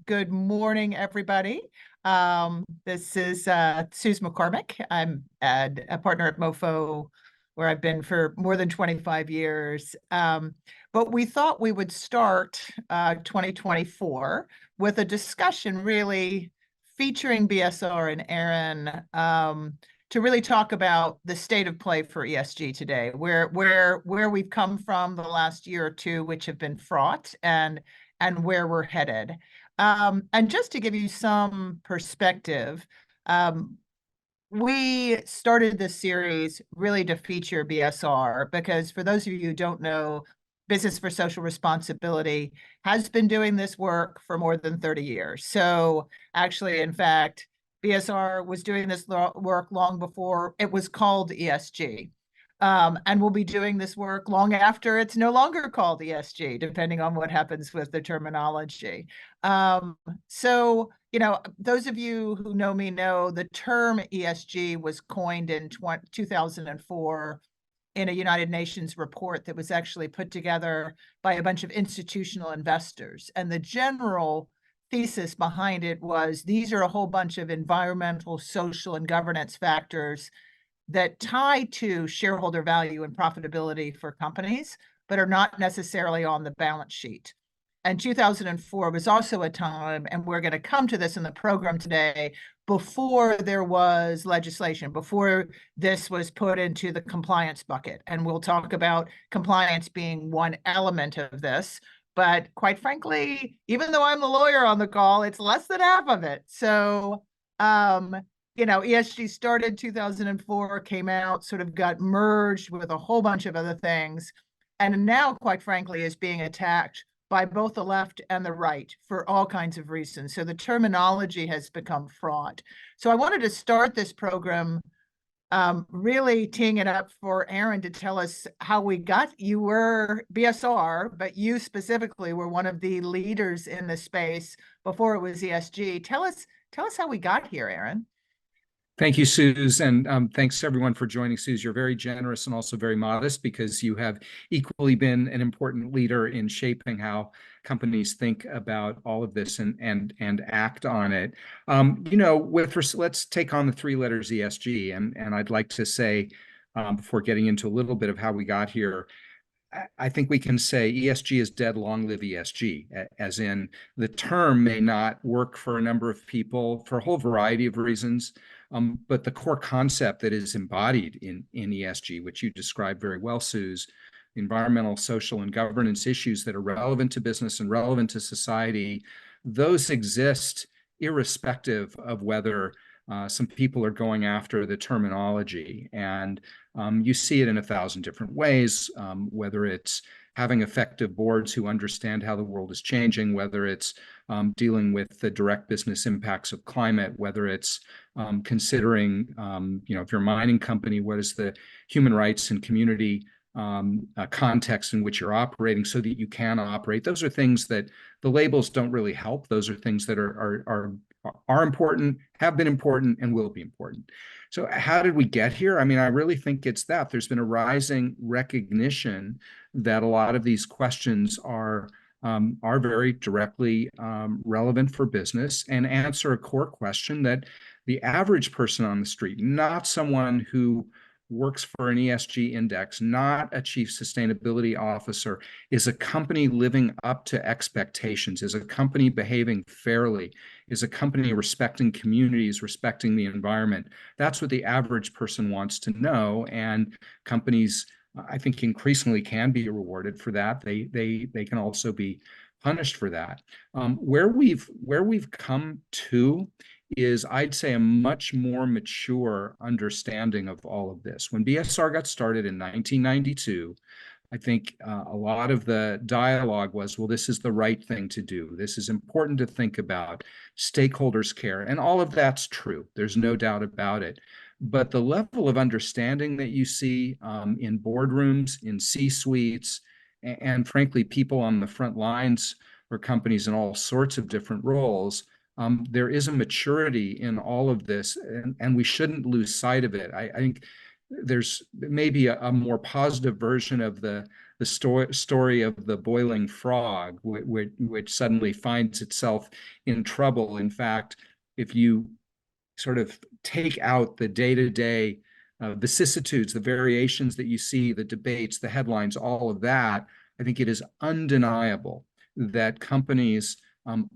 Good morning, everybody. This is Susan McCormick. I'm a partner at MoFo, where I've been for more than 25 years. But we thought we would start 2024 with a discussion really featuring BSR and Aron to really talk about the state of play for ESG today, where we've come from the last year or two, which have been fraught, and where we're headed. And just to give you some perspective, we started this series really to feature BSR because, for those of you who don't know, Business for Social Responsibility has been doing this work for more than 30 years. So actually, in fact, BSR was doing this work long before it was called ESG. And we'll be doing this work long after it's no longer called ESG, depending on what happens with the terminology. So, those of you who know me know the term ESG was coined in 2004 in a United Nations report that was actually put together by a bunch of institutional investors. And the general thesis behind it was these are a whole bunch of environmental, social, and governance factors that tie to shareholder value and profitability for companies, but are not necessarily on the balance sheet. And 2004 was also a time, and we're going to come to this in the program today, before there was legislation, before this was put into the compliance bucket. And we'll talk about compliance being one element of this. But quite frankly, even though I'm the lawyer on the call, it's less than half of it. So, ESG started 2004, came out, sort of got merged with a whole bunch of other things, and now, quite frankly, is being attacked by both the left and the right for all kinds of reasons. So the terminology has become fraught. So I wanted to start this program really teeing it up for Aron to tell us how we got. You were BSR, but you specifically were one of the leaders in the space before it was ESG. Tell us how we got here, Aron. Thank you, Suze, and thanks everyone for joining. Suze, you're very generous and also very modest, because you have equally been an important leader in shaping how companies think about all of this and act on it. Let's take on the three letters ESG, and I'd like to say, before getting into a little bit of how we got here, I think we can say ESG is dead, long live ESG, as in the term may not work for a number of people for a whole variety of reasons, but the core concept that is embodied in ESG, which you described very well, Suze, environmental, social, and governance issues that are relevant to business and relevant to society, those exist irrespective of whether some people are going after the terminology. And you see it in 1,000 different ways, whether it's having effective boards who understand how the world is changing, whether it's dealing with the direct business impacts of climate, whether it's considering, if you're a mining company, what is the human rights and community context in which you're operating so that you can operate. Those are things that the labels don't really help. Those are things that are important, have been important, and will be important. So how did we get here? I mean, I really think it's that there's been a rising recognition that a lot of these questions are very directly relevant for business and answer a core question that the average person on the street, not someone who works for an ESG index, not a chief sustainability officer, is a company living up to expectations, is a company behaving fairly, is a company respecting communities, respecting the environment. That's what the average person wants to know, and companies, I think, increasingly can be rewarded for that. They can also be punished for that. Where we've come to is, I'd say, a much more mature understanding of all of this. When BSR got started in 1992, I think a lot of the dialogue was, well, this is the right thing to do. This is important to think about. Stakeholders care. And all of that's true. There's no doubt about it. But the level of understanding that you see in boardrooms, in C-suites, and frankly, people on the front lines for companies in all sorts of different roles, there is a maturity in all of this, and we shouldn't lose sight of it. I think there's maybe a more positive version of the the story of the boiling frog, which suddenly finds itself in trouble. In fact, if you sort of take out the day-to-day vicissitudes, the variations that you see, the debates, the headlines, all of that, I think it is undeniable that companies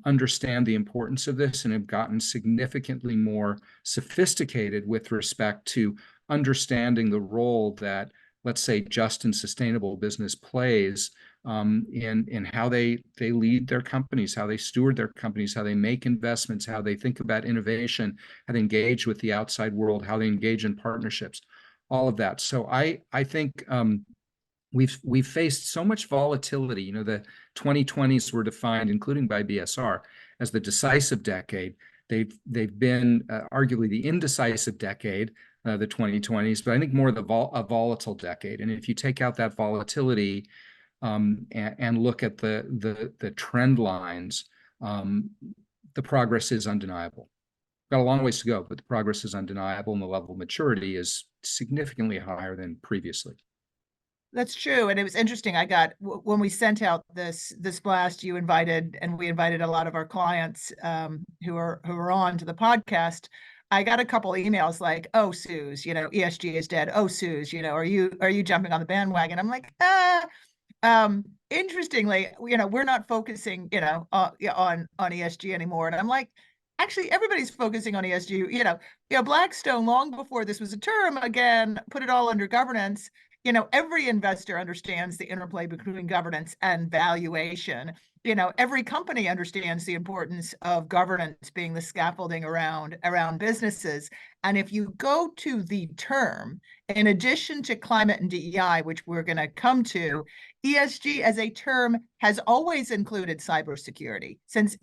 understand the importance of this and have gotten significantly more sophisticated with respect to understanding the role that, let's say, just and sustainable business plays in how they lead their companies, how they steward their companies, how they make investments, how they think about innovation, how they engage with the outside world, how they engage in partnerships, all of that. So I think we've faced so much volatility. You know, the 2020s were defined, including by BSR, as the decisive decade. They've been arguably the indecisive decade, the 2020s, but I think more a volatile decade. And if you take out that volatility and look at the trend lines, the progress is undeniable. Got a long ways to go, but the progress is undeniable, and the level of maturity is significantly higher than previously. That's true. And it was interesting. When we sent out this blast, we invited a lot of our clients who are on to the podcast. I got a couple emails like, "Oh, Suze, ESG is dead. Oh, Suze, are you jumping on the bandwagon?" I'm like, interestingly, we're not focusing, on ESG anymore. And I'm like, actually, everybody's focusing on ESG. Blackstone, long before this was a term, again, put it all under governance. Every investor understands the interplay between governance and valuation. Every company understands the importance of governance being the scaffolding around businesses. And if you go to the term, in addition to climate and DEI, which we're going to come to, ESG as a term has always included cybersecurity. Since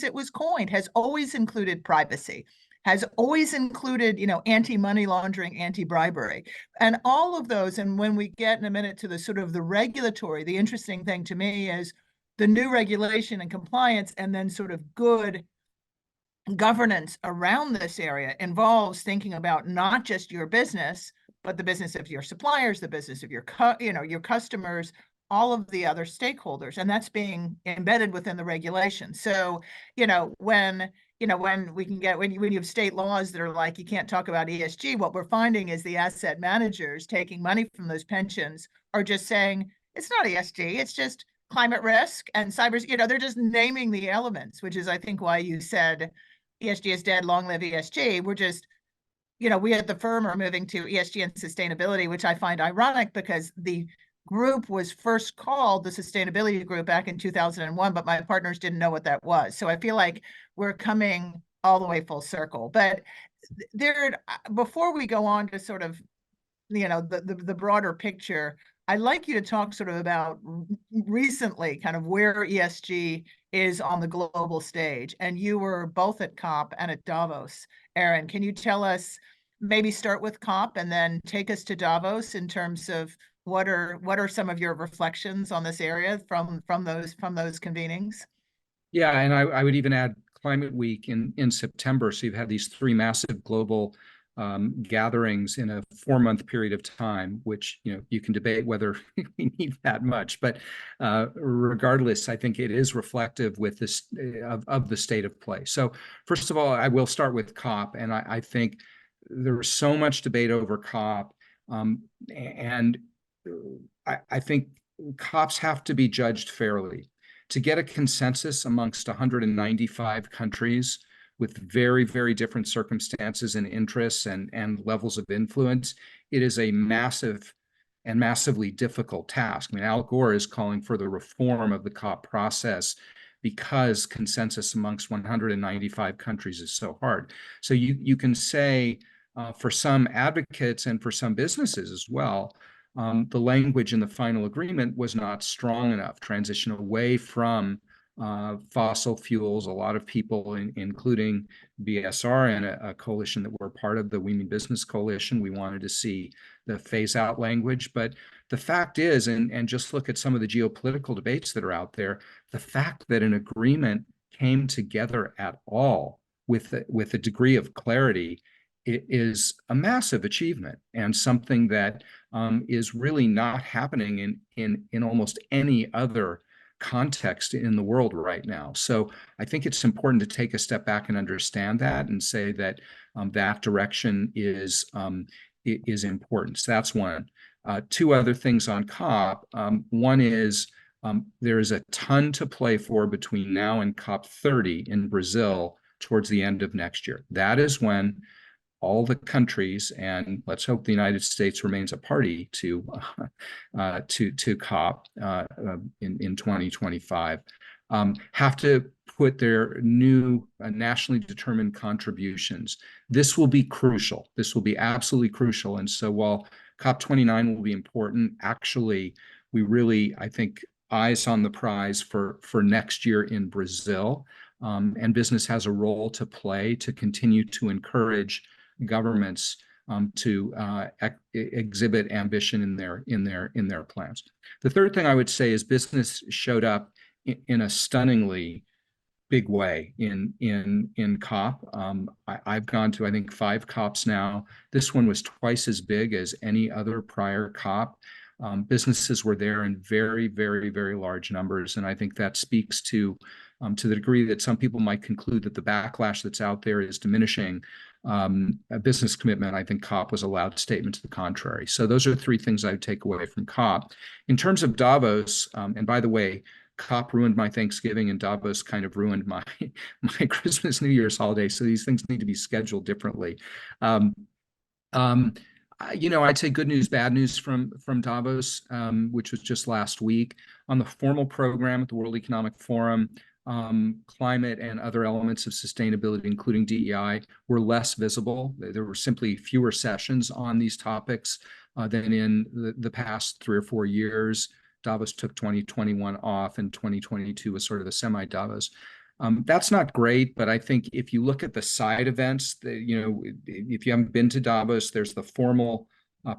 it was coined, has always included privacy, has always included, anti-money laundering, anti-bribery, and all of those. And when we get in a minute to the sort of the regulatory, the interesting thing to me is the new regulation and compliance, and then sort of good governance around this area involves thinking about not just your business, but the business of your suppliers, the business of your customers, all of the other stakeholders, and that's being embedded within the regulation. So, when you have state laws that are like, you can't talk about ESG, what we're finding is the asset managers taking money from those pensions are just saying, it's not ESG, it's just climate risk and cyber, they're just naming the elements, which is, I think, why you said ESG is dead, long live ESG. We're just, we at the firm are moving to ESG and sustainability, which I find ironic because the group was first called the Sustainability Group back in 2001, but my partners didn't know what that was. So I feel like we're coming all the way full circle. But before we go on to sort of, the broader picture, I'd like you to talk sort of about recently kind of where ESG is on the global stage. And you were both at COP and at Davos. Aron, can you tell us, maybe start with COP and then take us to Davos in terms of what are some of your reflections on this area from those convenings? Yeah, and I would even add Climate Week in September. So you've had these three massive global gatherings in a 4-month period of time, which you can debate whether we need that much, but regardless, I think it is reflective with this of the state of play. So first of all, I will start with COP, and I think there was so much debate over COP, and I think COPs have to be judged fairly. To get a consensus amongst 195 countries with very, very different circumstances and interests and levels of influence, it is a massive and massively difficult task. I mean, Al Gore is calling for the reform of the COP process because consensus amongst 195 countries is so hard. So you can say for some advocates and for some businesses as well, the language in the final agreement was not strong enough. Transition away from fossil fuels. A lot of people, including BSR and a coalition that we're part of, the We Mean Business Coalition, we wanted to see the phase out language. But the fact is, and just look at some of the geopolitical debates that are out there, the fact that an agreement came together at all with a degree of clarity, it is a massive achievement and something that is really not happening in almost any other context in the world right now. So I think it's important to take a step back and understand that and say that that direction is important. So that's one. Two other things on COP. One is there is a ton to play for between now and COP 30 in Brazil towards the end of next year. That is when all the countries, and let's hope the United States remains a party to COP in 2025, have to put their new nationally determined contributions. This will be crucial. This will be absolutely crucial. And so while COP29 will be important, actually, we really, I think, eyes on the prize for next year in Brazil. And business has a role to play to continue to encourage governments to exhibit ambition in their plans. The third thing I would say is business showed up in a stunningly big way in COP. I've gone to, I think, 5 COPs now. This one was twice as big as any other prior COP. Businesses were there in very, very, very large numbers, and I think that speaks to the degree that some people might conclude that the backlash that's out there is diminishing a business commitment. I think COP was a loud statement to the contrary. So those are 3 things I would take away from COP. In terms of Davos, and by the way, COP ruined my Thanksgiving and Davos kind of ruined my Christmas, New Year's holiday. So these things need to be scheduled differently. I'd say good news, bad news from Davos, which was just last week. On the formal program at the World Economic Forum, climate and other elements of sustainability, including DEI, were less visible. There were simply fewer sessions on these topics than in the past 3 or 4 years. Davos took 2021 off, and 2022 was sort of a semi-Davos. That's not great, but I think if you look at the side events, if you haven't been to Davos, there's the formal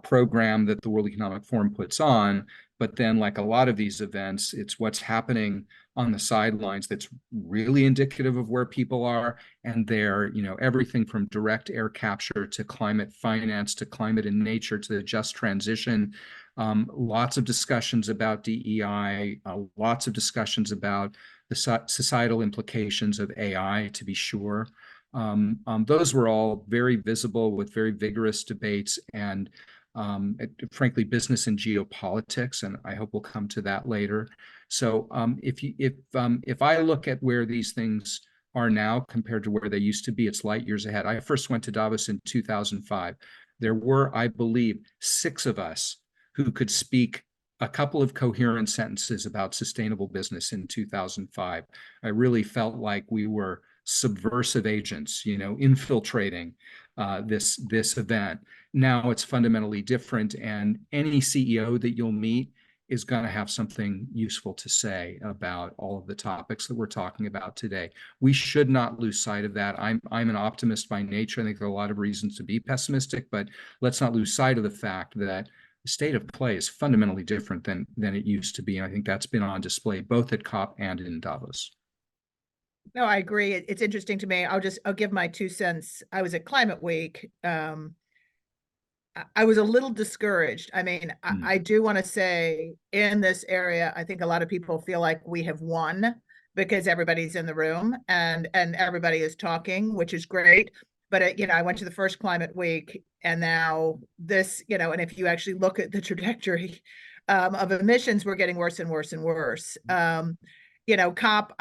program that the World Economic Forum puts on, but then like a lot of these events, it's what's happening on the sidelines that's really indicative of where people are, and they're, everything from direct air capture to climate finance to climate and nature to the just transition. Lots of discussions about DEI, lots of discussions about the societal implications of AI, to be sure. Those were all very visible with very vigorous debates and frankly, business and geopolitics, and I hope we'll come to that later. So if I look at where these things are now compared to where they used to be, it's light years ahead. I first went to Davos in 2005. There were, I believe, 6 of us who could speak a couple of coherent sentences about sustainable business in 2005. I really felt like we were subversive agents, infiltrating this event. Now it's fundamentally different, and any CEO that you'll meet is going to have something useful to say about all of the topics that we're talking about today. We should not lose sight of that. I'm an optimist by nature. I think there are a lot of reasons to be pessimistic, but let's not lose sight of the fact that the state of play is fundamentally different than it used to be. And I think that's been on display both at COP and in Davos. No, I agree. It's interesting to me. I'll give my 2 cents. I was at Climate Week. I was a little discouraged. I mean, I do want to say in this area, I think a lot of people feel like we have won because everybody's in the room and everybody is talking, which is great. But, I went to the first Climate Week, and now this, and if you actually look at the trajectory of emissions, we're getting worse and worse and worse. COP,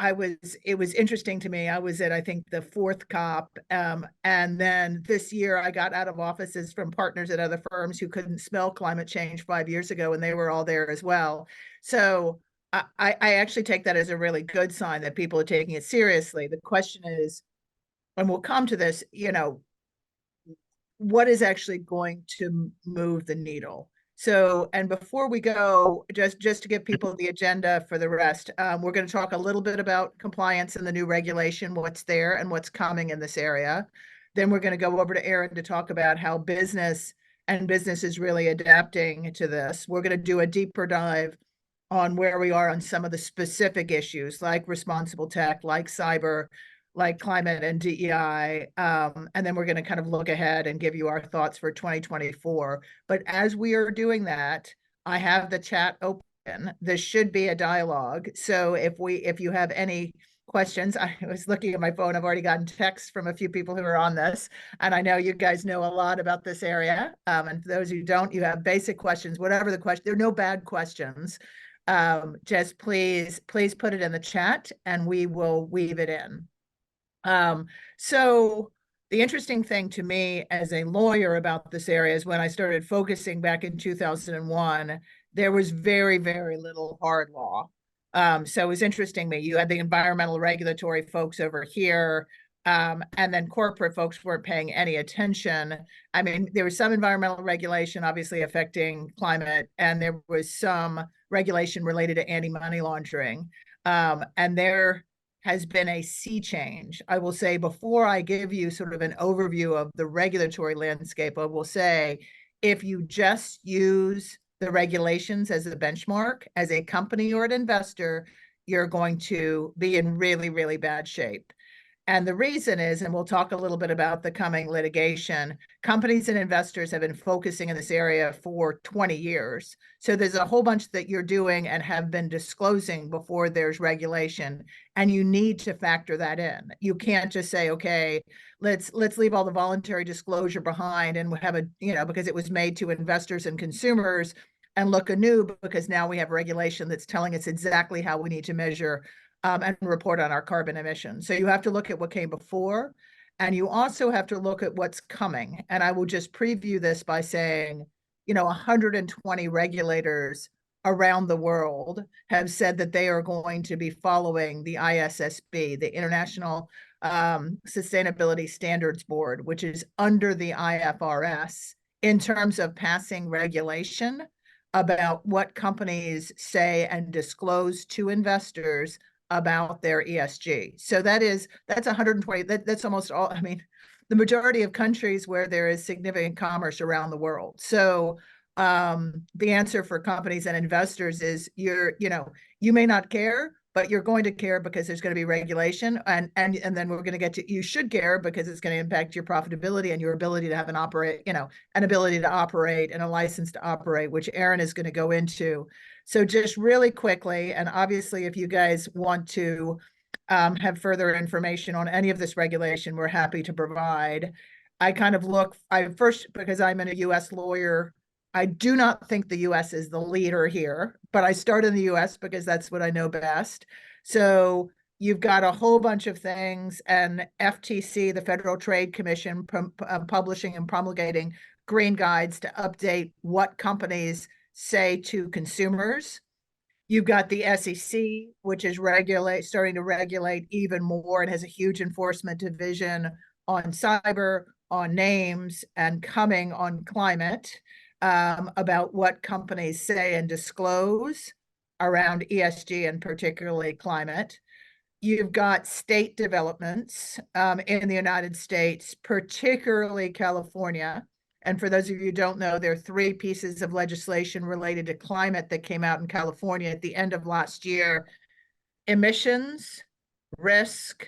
it was interesting to me. I was at, I think, the 4th COP. And then this year I got out of offices from partners at other firms who couldn't smell climate change 5 years ago, and they were all there as well. So I actually take that as a really good sign that people are taking it seriously. The question is, and we'll come to this, what is actually going to move the needle? So, and before we go, just to give people the agenda for the rest, we're going to talk a little bit about compliance and the new regulation, what's there and what's coming in this area. Then we're going to go over to Aron to talk about how business is really adapting to this. We're going to do a deeper dive on where we are on some of the specific issues like responsible tech, like cyber, like climate and DEI. And then we're going to kind of look ahead and give you our thoughts for 2024. But as we are doing that, I have the chat open. This should be a dialogue. So if you have any questions, I was looking at my phone. I've already gotten texts from a few people who are on this, and I know you guys know a lot about this area. And for those who don't, you have basic questions, whatever the question, there are no bad questions. Just please put it in the chat and we will weave it in. So the interesting thing to me as a lawyer about this area is when I started focusing back in 2001, there was very, very little hard law. So it was interesting to me. You had the environmental regulatory folks over here, and then corporate folks weren't paying any attention. I mean, there was some environmental regulation obviously affecting climate, and there was some regulation related to anti-money laundering. And there has been a sea change. I will say, before I give you sort of an overview of the regulatory landscape, I will say, if you just use the regulations as a benchmark, as a company or an investor, you're going to be in really, really bad shape. And the reason is, and we'll talk a little bit about the coming litigation, companies and investors have been focusing in this area for 20 years. So there's a whole bunch that you're doing and have been disclosing before there's regulation, and you need to factor that in. You can't just say, okay, let's leave all the voluntary disclosure behind and have a, because it was made to investors and consumers, and look anew because now we have regulation that's telling us exactly how we need to measure and report on our carbon emissions. So you have to look at what came before, and you also have to look at what's coming. And I will just preview this by saying, 120 regulators around the world have said that they are going to be following the ISSB, the International Sustainability Standards Board, which is under the IFRS, in terms of passing regulation about what companies say and disclose to investors about their ESG. So that's 120, that's almost all, I mean, the majority of countries where there is significant commerce around the world. So the answer for companies and investors is you may not care, but you're going to care because there's going to be regulation, and then we're going to get to, you should care because it's going to impact your profitability and your ability to have an ability to operate and a license to operate, which Aron is going to go into. So just really quickly, and obviously if you guys want to have further information on any of this regulation, we're happy to provide. First, because I'm a US lawyer, I do not think the US is the leader here, but I start in the US because that's what I know best. So you've got a whole bunch of things, and FTC, the Federal Trade Commission, publishing and promulgating green guides to update what companies say to consumers. You've got the SEC, which is starting to regulate even more. It has a huge enforcement division on cyber, on names, and coming on climate, about what companies say and disclose around ESG and particularly climate. You've got state developments in the United States, particularly California. And for those of you who don't know, there are 3 pieces of legislation related to climate that came out in California at the end of last year: emissions, risk,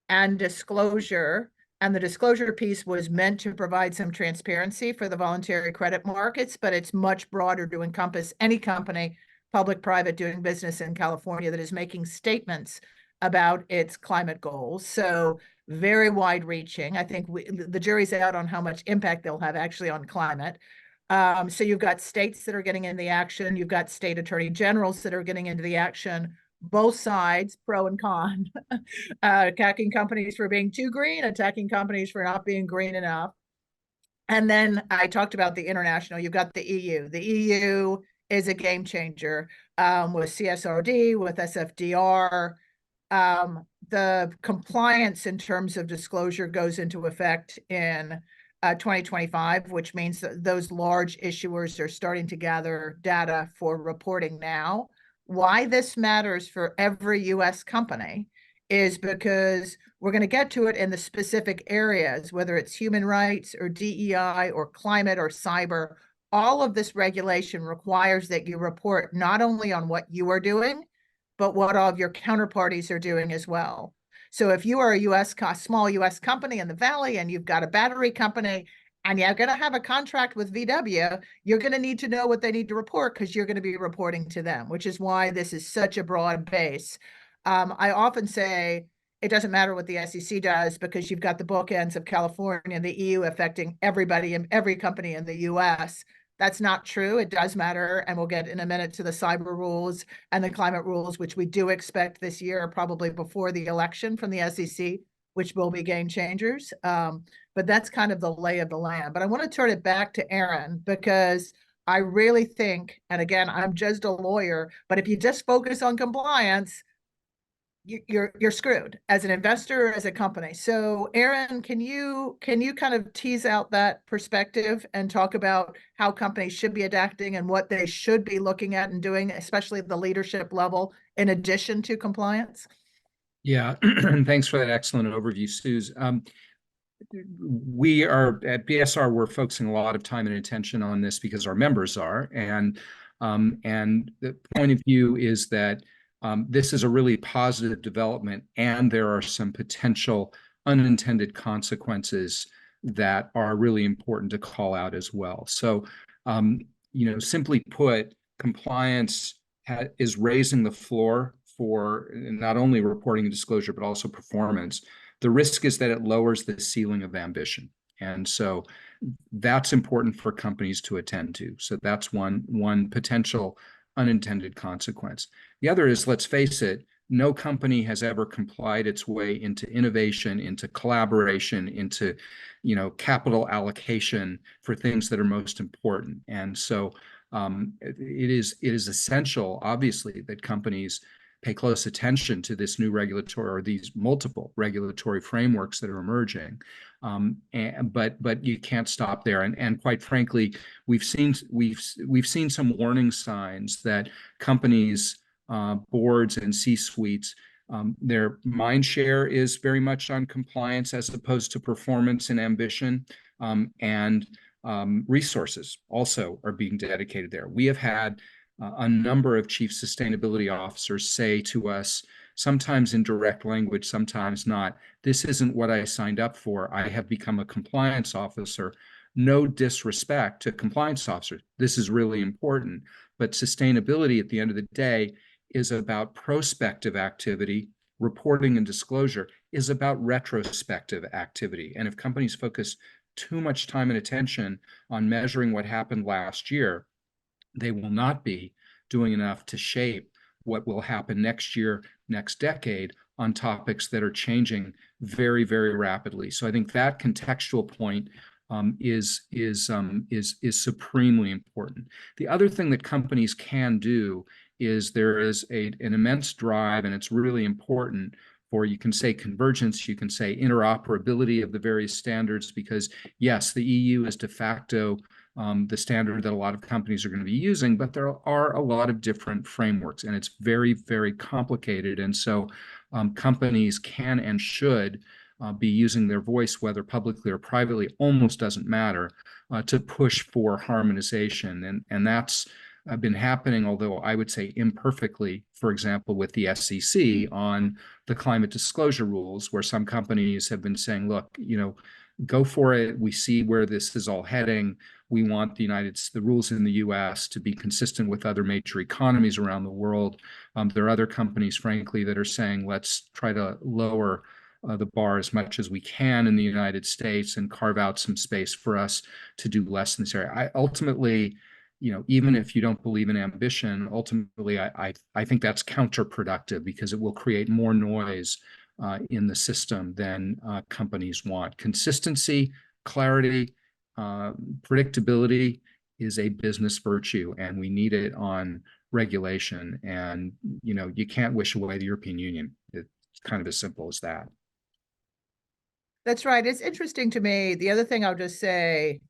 and disclosure. And the disclosure piece was meant to provide some transparency for the voluntary credit markets, but it's much broader to encompass any company, public, private, doing business in California that is making statements about its climate goals. So very wide reaching. I think the jury's out on how much impact they'll have actually on climate. So you've got states that are getting into the action. You've got state attorney generals that are getting into the action, both sides, pro and con, attacking companies for being too green, attacking companies for not being green enough. And then I talked about the international. You've got the EU. The EU is a game changer with CSRD, with SFDR. The compliance in terms of disclosure goes into effect in 2025, which means that those large issuers are starting to gather data for reporting now. Why this matters for every US company is because we're going to get to it in the specific areas, whether it's human rights or DEI or climate or cyber. All of this regulation requires that you report not only on what you are doing, but what all of your counterparties are doing as well. So if you are a small US company in the Valley and you've got a battery company and you're going to have a contract with VW, you're going to need to know what they need to report because you're going to be reporting to them, which is why this is such a broad base. I often say it doesn't matter what the SEC does because you've got the bookends of California and the EU affecting everybody and every company in the US. That's not true. It does matter. And we'll get in a minute to the cyber rules and the climate rules, which we do expect this year, probably before the election from the SEC, which will be game changers. But that's kind of the lay of the land. But I want to turn it back to Aron because I really think, and again, I'm just a lawyer, but if you just focus on compliance, you're screwed as an investor or as a company. So Aron, can you kind of tease out that perspective and talk about how companies should be adapting and what they should be looking at and doing, especially at the leadership level, in addition to compliance? Yeah, thanks for that excellent overview, Suze. We are at BSR, we're focusing a lot of time and attention on this because our members are. And the point of view is that this is a really positive development, and there are some potential unintended consequences that are really important to call out as well. So, simply put, compliance is raising the floor for not only reporting and disclosure, but also performance. The risk is that it lowers the ceiling of ambition. And so that's important for companies to attend to. So that's one potential unintended consequence. The other is, let's face it, no company has ever complied its way into innovation, into collaboration, into, capital allocation for things that are most important. And so it is essential, obviously, that companies pay close attention to this new regulatory or these multiple regulatory frameworks that are emerging. But you can't stop there. And quite frankly, we've seen some warning signs that companies, boards and C-suites, their mind share is very much on compliance as opposed to performance and ambition, and resources also are being dedicated there. We have had a number of chief sustainability officers say to us, sometimes in direct language, sometimes not, this isn't what I signed up for. I have become a compliance officer. No disrespect to compliance officers. This is really important. But sustainability at the end of the day is about prospective activity. Reporting and disclosure is about retrospective activity. And if companies focus too much time and attention on measuring what happened last year, they will not be doing enough to shape what will happen next year, next decade, on topics that are changing very, very rapidly. So I think that contextual point is supremely important. The other thing that companies can do is there is an immense drive, and it's really important for, you can say convergence, you can say interoperability of the various standards, because yes, the EU is de facto the standard that a lot of companies are going to be using, but there are a lot of different frameworks, and it's very, very complicated. And so companies can and should be using their voice, whether publicly or privately, almost doesn't matter, to push for harmonization. And that's been happening, although I would say imperfectly, for example, with the SEC on the climate disclosure rules, where some companies have been saying, look, go for it. We see where this is all heading. We want the rules in the US to be consistent with other major economies around the world. There are other companies, frankly, that are saying, let's try to lower the bar as much as we can in the United States and carve out some space for us to do less in this area. Ultimately, even if you don't believe in ambition, ultimately, I think that's counterproductive, because it will create more noise in the system than companies want. Consistency, clarity, predictability is a business virtue, and we need it on regulation. And you can't wish away the European Union. It's kind of as simple as that. That's right. It's interesting to me. The other thing I'll just say,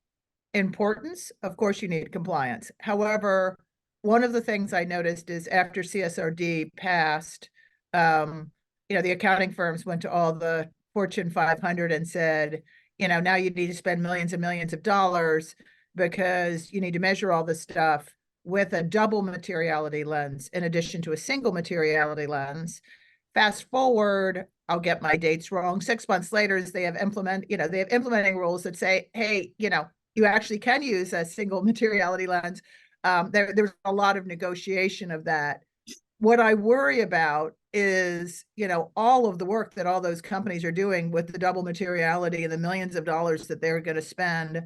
importance, of course, you need compliance. However, one of the things I noticed is after CSRD passed, the accounting firms went to all the Fortune 500 and said, now you need to spend millions and millions of dollars because you need to measure all this stuff with a double materiality lens in addition to a single materiality lens. Fast forward, I'll get my dates wrong. 6 months later, they have implementing rules that say, hey, you actually can use a single materiality lens. There's a lot of negotiation of that. What I worry about is, all of the work that all those companies are doing with the double materiality and the millions of dollars that they're going to spend.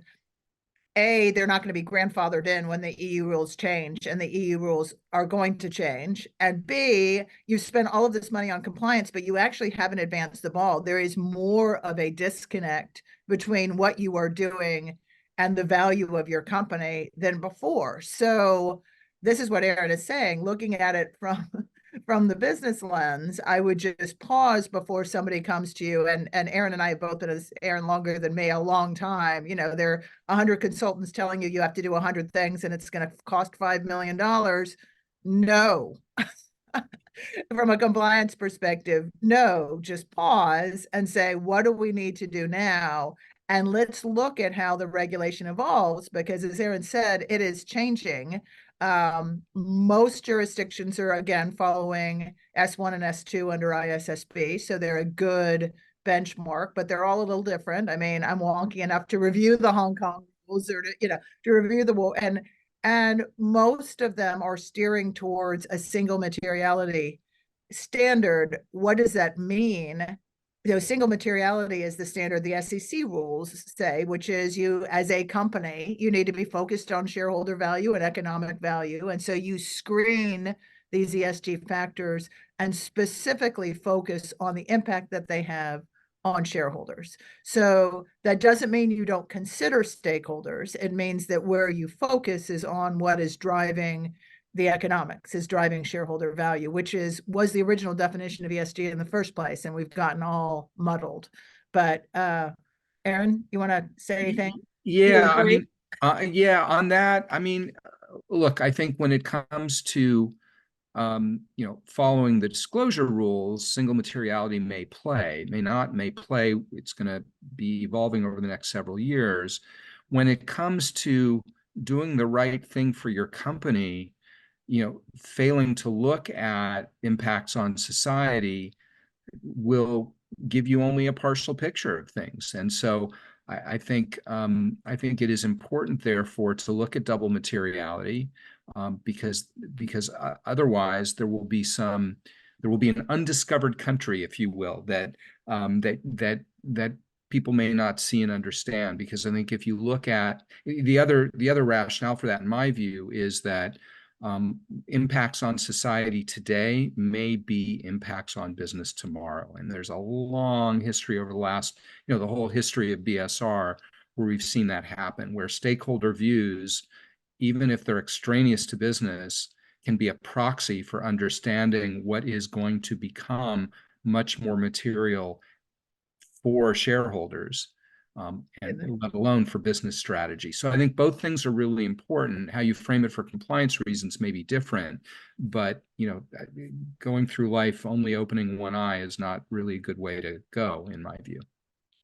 A, they're not going to be grandfathered in when the EU rules change, and the EU rules are going to change. And B, you spend all of this money on compliance, but you actually haven't advanced the ball. There is more of a disconnect between what you are doing and the value of your company than before. So this is what Aron is saying, looking at it from the business lens, I would just pause before somebody comes to you. And Aron and I have both been as Aron longer than me, a long time. There are 100 consultants telling you have to do 100 things and it's going to cost $5 million. No. From a compliance perspective, no, just pause and say, what do we need to do now? And let's look at how the regulation evolves, because as Aron said, it is changing. Most jurisdictions are, again, following S1 and S2 under ISSB, so they're a good benchmark, but they're all a little different. I mean, I'm wonky enough to review the Hong Kong rules, or to review the and most of them are steering towards a single materiality standard. What does that mean? Single materiality is the standard the SEC rules say, which is you, as a company, you need to be focused on shareholder value and economic value. And so you screen these ESG factors and specifically focus on the impact that they have on shareholders. So that doesn't mean you don't consider stakeholders. It means that where you focus is on what is driving the economics, is driving shareholder value, which was the original definition of ESG in the first place, and we've gotten all muddled. But Aron, you want to say anything? Yeah, I mean, on that, I mean, look, I think when it comes to following the disclosure rules, single materiality may play. It's going to be evolving over the next several years. When it comes to doing the right thing for your company, failing to look at impacts on society will give you only a partial picture of things. And so I think it is important, therefore, to look at double materiality, because otherwise there will be an undiscovered country, if you will, that people may not see and understand. Because I think if you look at the other rationale for that, in my view, is that impacts on society today may be impacts on business tomorrow. And there's a long history over the last, the whole history of BSR, where we've seen that happen, where stakeholder views, even if they're extraneous to business, can be a proxy for understanding what is going to become much more material for shareholders. And let alone for business strategy. So I think both things are really important. How you frame it for compliance reasons may be different, but going through life only opening one eye is not really a good way to go, in my view.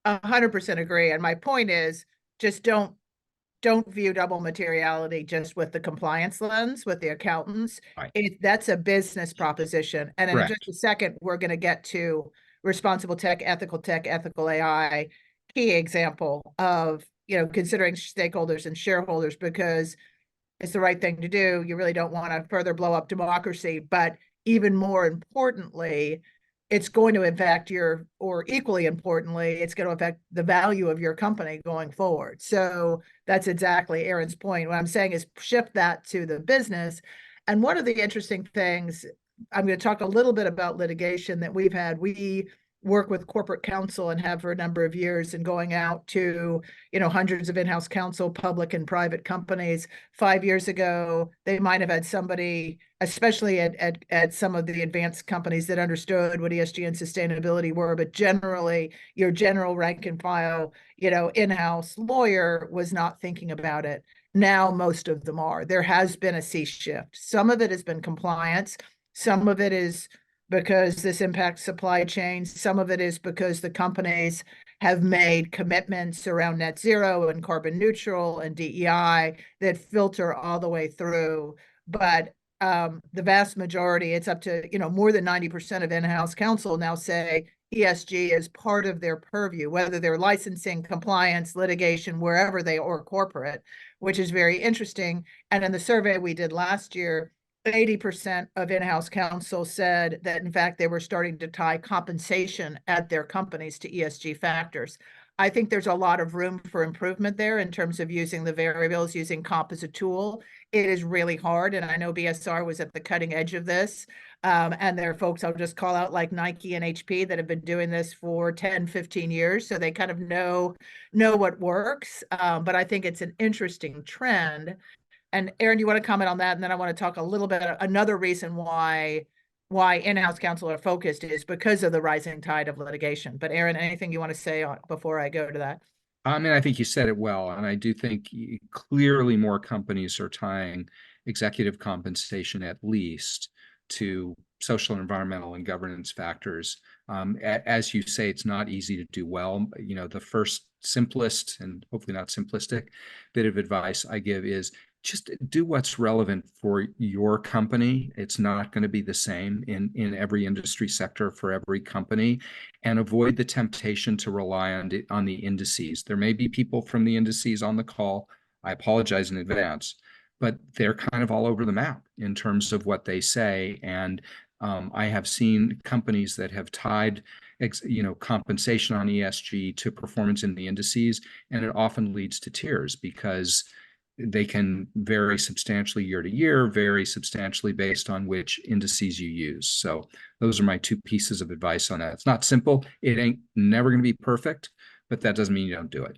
100% agree. And my point is, just don't view double materiality just with the compliance lens, with the accountants. Right. That's a business proposition. And in just a second, we're going to get to responsible tech, ethical AI, key example of, considering stakeholders and shareholders, because it's the right thing to do. You really don't want to further blow up democracy, but even more importantly, it's going to affect or equally importantly, it's going to affect the value of your company going forward. So that's exactly Aron's point. What I'm saying is shift that to the business. And one of the interesting things, I'm going to talk a little bit about litigation that we've had. We work with corporate counsel and have for a number of years, and going out to, hundreds of in-house counsel, public and private companies. 5 years ago, they might have had somebody, especially at some of the advanced companies, that understood what ESG and sustainability were, but generally your general rank and file, in-house lawyer was not thinking about it. Now most of them are. There has been a sea shift. Some of it has been compliance. Some of it is because this impacts supply chains. Some of it is because the companies have made commitments around net zero and carbon neutral and DEI that filter all the way through. But the vast majority, it's up to, more than 90% of in-house counsel now say ESG as part of their purview, whether they're licensing, compliance, litigation, wherever they or corporate, which is very interesting. And in the survey we did last year, 80% of in-house counsel said that, in fact, they were starting to tie compensation at their companies to ESG factors. I think there's a lot of room for improvement there in terms of using the variables, using comp as a tool. It is really hard, and I know BSR was at the cutting edge of this. And there are folks I'll just call out like Nike and HP that have been doing this for 10, 15 years. So they kind of know what works. But I think it's an interesting trend. And Aron, you want to comment on that? And then I want to talk a little bit, another reason why in-house counsel are focused is because of the rising tide of litigation. But Aron, anything you want to say before I go to that? I mean, I think you said it well, and I do think clearly more companies are tying executive compensation at least to social, environmental, and governance factors. As you say, it's not easy to do well. You know, the first simplest and hopefully not simplistic bit of advice I give is just do what's relevant for your company. It's not going to be the same in every industry sector for every company, and avoid the temptation to rely on the indices. There may be people from the indices on the call. I apologize in advance, but they're kind of all over the map in terms of what they say. And I have seen companies that have tied compensation on ESG to performance in the indices, and it often leads to tears because they can vary substantially year to year, vary substantially based on which indices you use. So those are my two pieces of advice on that. It's not simple. It ain't never going to be perfect, but that doesn't mean you don't do it.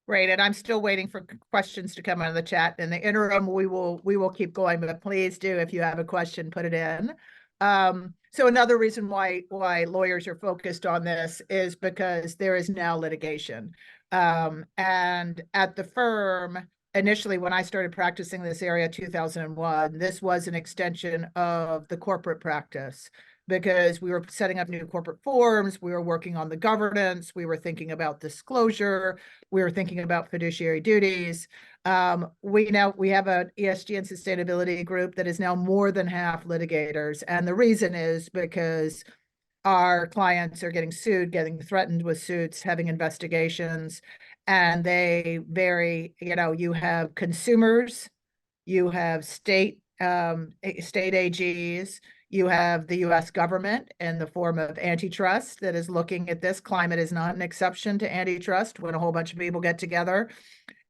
Great, and I'm still waiting for questions to come out of the chat. In the interim, we will keep going, but please do, if you have a question, put it in. So another reason why lawyers are focused on this is because there is now litigation. And at the firm, initially, when I started practicing this area, 2001, this was an extension of the corporate practice because we were setting up new corporate forms, we were working on the governance, we were thinking about disclosure, we were thinking about fiduciary duties. We have an ESG and sustainability group that is now more than half litigators. And the reason is because our clients are getting sued, getting threatened with suits, having investigations, and they vary. You have consumers, you have state AGs, you have the US government in the form of antitrust that is looking at this. Climate is not an exception to antitrust. When a whole bunch of people get together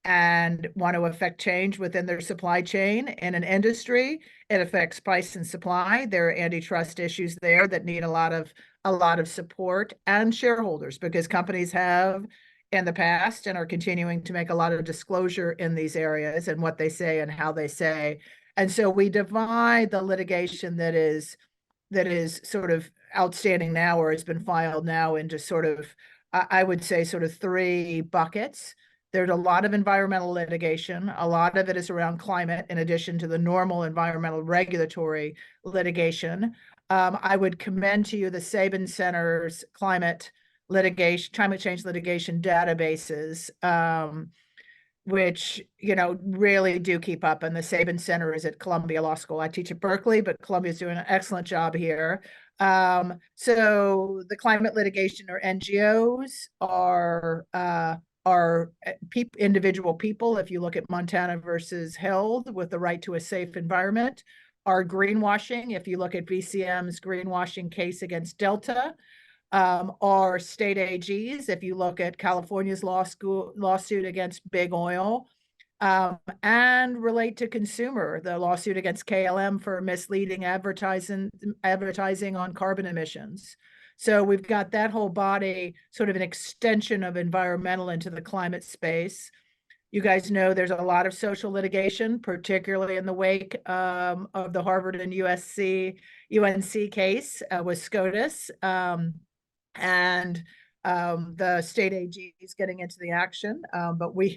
and want to affect change within their supply chain in an industry, it affects price and supply. There are antitrust issues there that need a lot of support, and shareholders, because companies have in the past and are continuing to make a lot of disclosure in these areas and what they say and how they say. And so we divide the litigation that is sort of outstanding now, or has been filed now, into sort of, I would say, sort of three buckets. There's a lot of environmental litigation. A lot of it is around climate, in addition to the normal environmental regulatory litigation. I would commend to you the Sabin Center's climate change litigation databases, which really do keep up. And the Sabin Center is at Columbia Law School. I teach at Berkeley, but Columbia is doing an excellent job here. So the climate litigation, or NGOs, are individual people. If you look at Montana versus Held with the right to a safe environment, are greenwashing. If you look at VCM's greenwashing case against Delta, are state AGs. If you look at California's lawsuit against Big Oil, and relate to consumer, the lawsuit against KLM for misleading advertising on carbon emissions. So we've got that whole body, sort of an extension of environmental into the climate space. You guys know there's a lot of social litigation, particularly in the wake of the Harvard and UNC case with SCOTUS. And the state AG is getting into the action. But we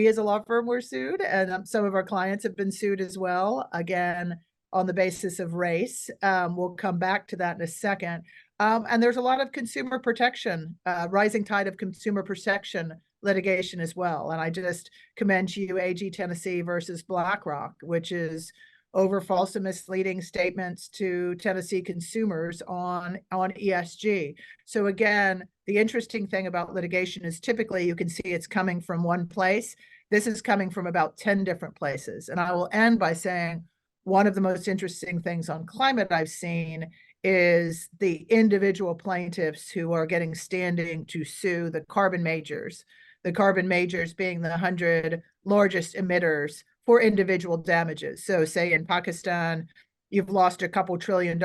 as a law firm were sued, and some of our clients have been sued as well, again, on the basis of race. We'll come back to that in a second. And there's a lot of consumer protection, rising tide of consumer protection litigation as well. And I just commend to you AG Tennessee versus BlackRock, which is over false and misleading statements to Tennessee consumers on ESG. So again, the interesting thing about litigation is typically you can see it's coming from one place. This is coming from about 10 different places. And I will end by saying one of the most interesting things on climate I've seen is the individual plaintiffs who are getting standing to sue the carbon majors being the 100 largest emitters for individual damages. So say in Pakistan, you've lost a couple $1 trillion,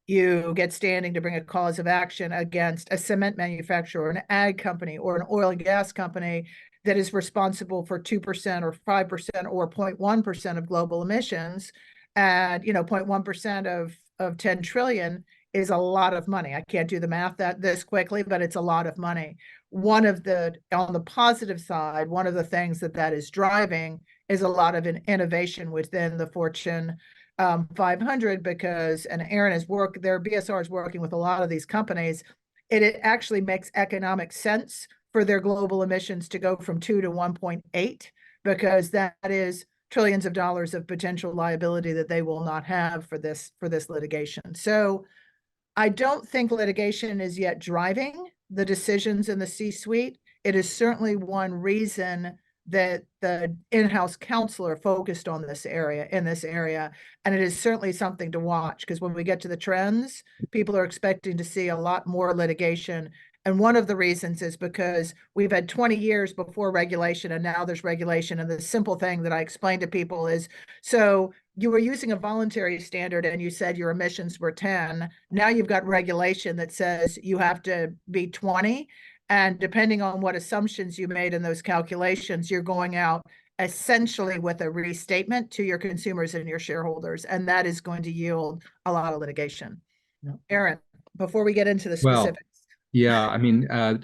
you get standing to bring a cause of action against a cement manufacturer, an ag company, or an oil and gas company that is responsible for 2% or 5% or 0.1% of global emissions. And 0.1% of 10 trillion is a lot of money. I can't do the math this quickly, but it's a lot of money. On the positive side, one of the things that is driving is a lot of innovation within the Fortune 500, because, and Aron their BSR is working with a lot of these companies. It actually makes economic sense for their global emissions to go from 2 to 1.8, because that is trillions of dollars of potential liability that they will not have for this litigation. So I don't think litigation is yet driving the decisions in the C-suite. It is certainly one reason that the in-house counselor focused on this area, and it is certainly something to watch, because when we get to the trends, people are expecting to see a lot more litigation. And one of the reasons is because we've had 20 years before regulation, and now there's regulation. And the simple thing that I explain to people is, so you were using a voluntary standard and you said your emissions were 10. Now you've got regulation that says you have to be 20. And depending on what assumptions you made in those calculations, you're going out essentially with a restatement to your consumers and your shareholders. And that is going to yield a lot of litigation. Yeah. Aron, before we get into the specifics. Yeah, I mean, for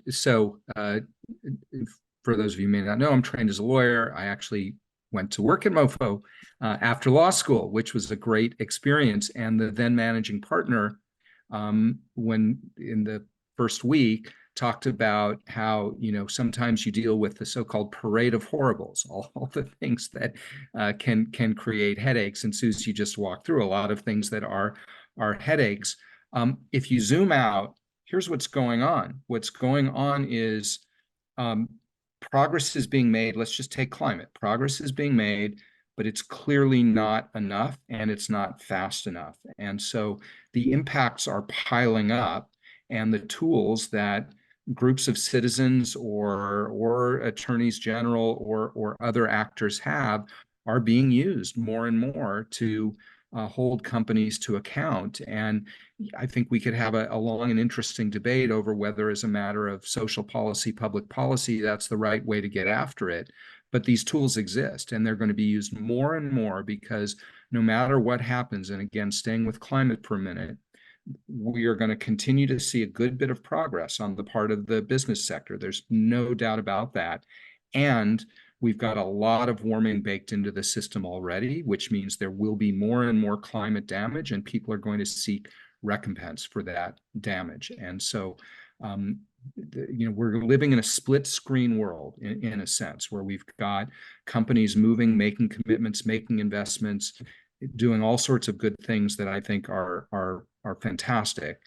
those of you who may not know, I'm trained as a lawyer. I actually went to work at MoFo after law school, which was a great experience. And the then managing partner, when in the first week, talked about how, sometimes you deal with the so-called parade of horribles, all the things that can create headaches. And Suze, you just walked through a lot of things that are headaches. If you zoom out, here's what's going on. What's going on is progress is being made. Let's just take climate. Progress is being made, but it's clearly not enough, and it's not fast enough. And so the impacts are piling up, and the tools that groups of citizens or attorneys general or other actors have are being used more and more to hold companies to account. And I think we could have a long and interesting debate over whether, as a matter of social policy, public policy, that's the right way to get after it. But these tools exist, and they're going to be used more and more, because no matter what happens, and again, staying with climate for a minute, we are going to continue to see a good bit of progress on the part of the business sector. There's no doubt about that. And we've got a lot of warming baked into the system already, which means there will be more and more climate damage, and people are going to seek recompense for that damage. And so, we're living in a split screen world in a sense, where we've got companies moving, making commitments, making investments, doing all sorts of good things that I think are fantastic,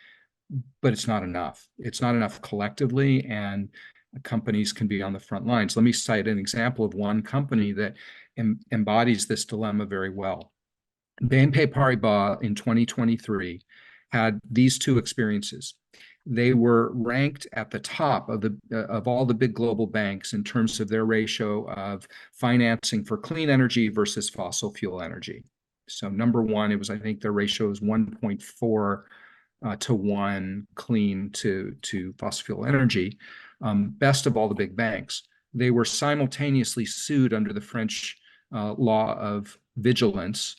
but it's not enough. It's not enough collectively, and companies can be on the front lines. Let me cite an example of one company that embodies this dilemma very well. BNP Paribas in 2023 had these two experiences. They were ranked at the top of all the big global banks in terms of their ratio of financing for clean energy versus fossil fuel energy. So number one, I think their ratio is 1.4 to 1 clean to fossil fuel energy. Best of all the big banks. They were simultaneously sued under the French law of vigilance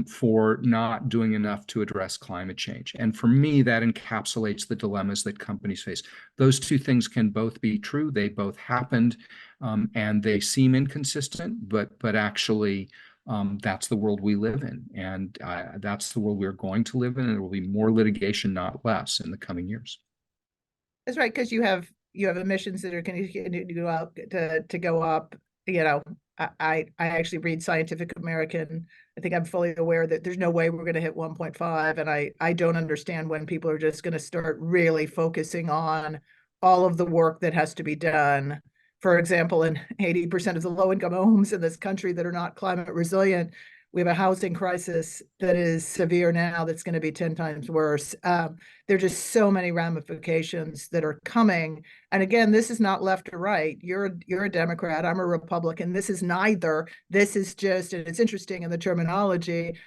for not doing enough to address climate change. And for me, that encapsulates the dilemmas that companies face. Those two things can both be true. They both happened, and they seem inconsistent, but actually, that's the world we live in. And that's the world we're going to live in. And there will be more litigation, not less, in the coming years. That's right, because you have emissions that are going to go up you know, I actually read Scientific American. I think I'm fully aware that there's no way we're going to hit 1.5. And I don't understand when people are just going to start really focusing on all of the work that has to be done. For example, in 80% of the low-income homes in this country that are not climate resilient, we have a housing crisis that is severe now that's going to be 10 times worse. There are just so many ramifications that are coming. And again, this is not left or right. You're a Democrat, I'm a Republican. This is neither. This is just, and it's interesting in the terminology,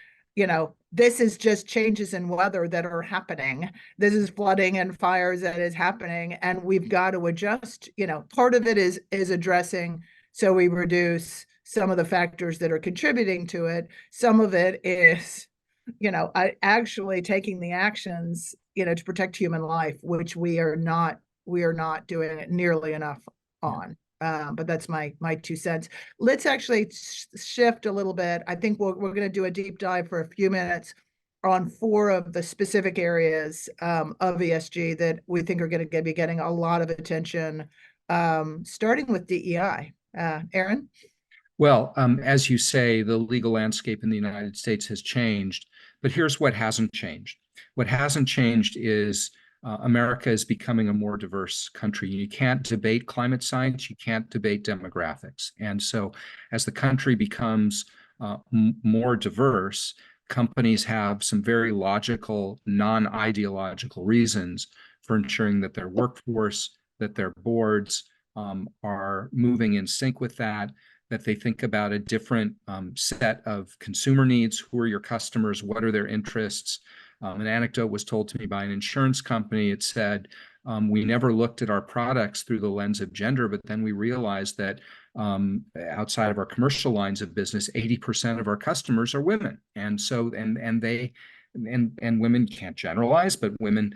this is just changes in weather that are happening. This is flooding and fires that is happening, and we've got to adjust. Part of it is addressing so we reduce some of the factors that are contributing to it. Some of it is, actually taking the actions, to protect human life, which we are not doing it nearly enough on. But that's my 2 cents. Let's actually shift a little bit. I think we're going to do a deep dive for a few minutes on 4 of the specific areas of ESG that we think are going to be getting a lot of attention, starting with DEI. Aron? Well, as you say, the legal landscape in the United States has changed, but here's what hasn't changed. What hasn't changed is America is becoming a more diverse country. You can't debate climate science, you can't debate demographics. And so as the country becomes more diverse, companies have some very logical, non-ideological reasons for ensuring that their workforce, that their boards are moving in sync with that they think about a different set of consumer needs. Who are your customers? What are their interests? An anecdote was told to me by an insurance company. It said, we never looked at our products through the lens of gender, but then we realized that outside of our commercial lines of business, 80% of our customers are women. And so, and women can't generalize, but women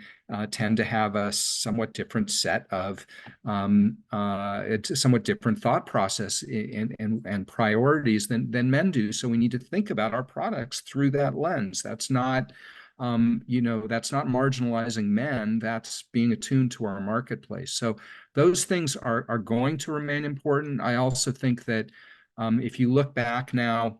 tend to have a somewhat different set of it's a somewhat different thought process and priorities than men do. So we need to think about our products through that lens. That's not that's not marginalizing men, that's being attuned to our marketplace. So those things are going to remain important. I also think that if you look back now,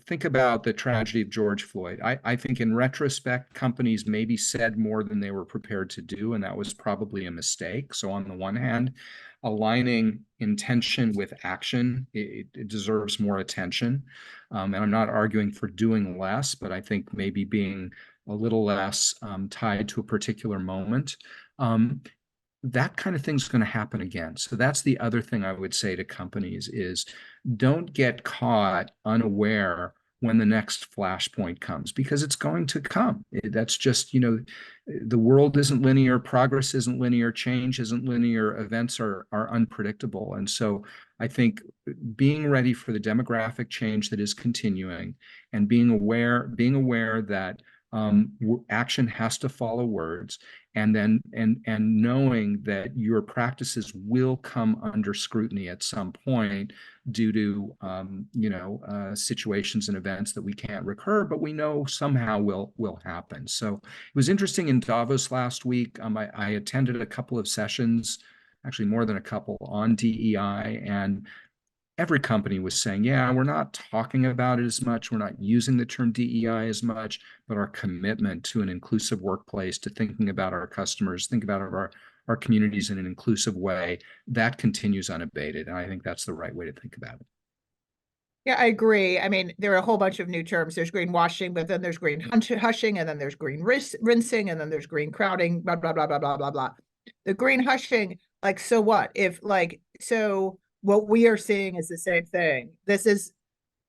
think about the tragedy of George Floyd. I think in retrospect, companies maybe said more than they were prepared to do, and that was probably a mistake. So on the one hand, aligning intention with action, it deserves more attention. And I'm not arguing for doing less, but I think maybe being a little less tied to a particular moment. That kind of thing's going to happen again. So that's the other thing I would say to companies is don't get caught unaware when the next flashpoint comes, because it's going to come. That's just, the world isn't linear, progress isn't linear, change isn't linear, events are unpredictable. And so I think being ready for the demographic change that is continuing and being aware that action has to follow words, and then and knowing that your practices will come under scrutiny at some point due to situations and events that we can't recur, but we know somehow will happen. So it was interesting in Davos last week. I attended a couple of sessions, actually more than a couple, on DEI, and every company was saying, yeah, we're not talking about it as much, we're not using the term DEI as much, but our commitment to an inclusive workplace, to thinking about our customers, think about our communities in an inclusive way, that continues unabated. And I think that's the right way to think about it. Yeah, I agree. I mean, there are a whole bunch of new terms. There's greenwashing, but then there's green hushing, and then there's green rinsing, and then there's green crowding, blah, blah, blah, blah, blah, blah, blah. The green hushing, so what? So what we are seeing is the same thing. This is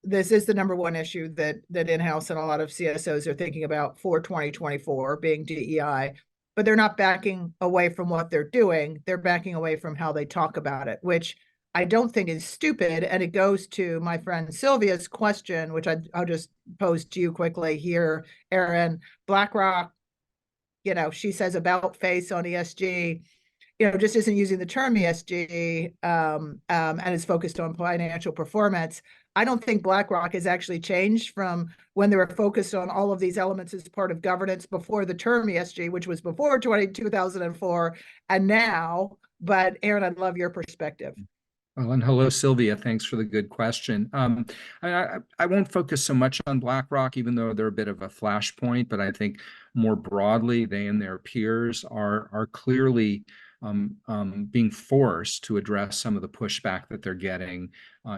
the number one issue that in-house and a lot of CSOs are thinking about for 2024 being DEI, but they're not backing away from what they're doing. They're backing away from how they talk about it, which I don't think is stupid. And it goes to my friend Sylvia's question, which I'll just pose to you quickly here, Aron. BlackRock, she says about face on ESG, just isn't using the term ESG and is focused on financial performance. I don't think BlackRock has actually changed from when they were focused on all of these elements as part of governance before the term ESG, which was before 2004 and now. But Aron, I'd love your perspective. Well, and hello, Sylvia. Thanks for the good question. I won't focus so much on BlackRock, even though they're a bit of a flashpoint, but I think more broadly, they and their peers are clearly being forced to address some of the pushback that they're getting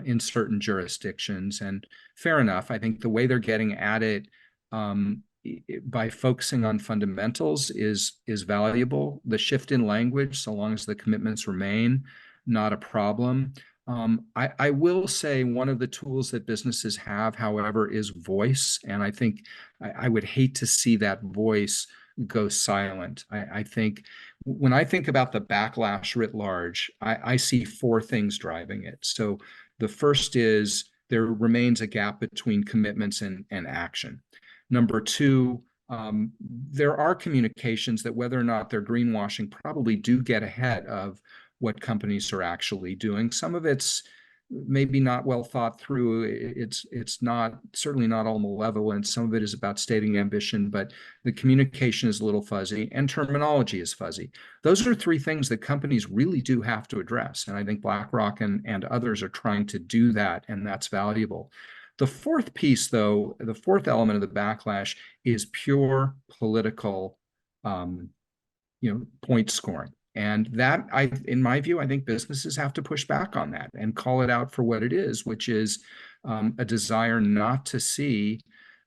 in certain jurisdictions. And fair enough, I think the way they're getting at it by focusing on fundamentals is valuable. The shift in language, so long as the commitments remain, not a problem. I will say one of the tools that businesses have, however, is voice. And I think I would hate to see that voice go silent. I think when I think about the backlash writ large, I see four things driving it. So the first is there remains a gap between commitments and action. Number two, there are communications that, whether or not they're greenwashing, probably do get ahead of what companies are actually doing. Some of it's maybe not well thought through. It's not, certainly not all malevolent. Some of it is about stating ambition, but the communication is a little fuzzy and terminology is fuzzy. Those are three things that companies really do have to address. And I think BlackRock and others are trying to do that, and that's valuable. The fourth piece, though, the fourth element of the backlash is pure political, point scoring. And that, in my view, I think businesses have to push back on that and call it out for what it is, which is a desire not to see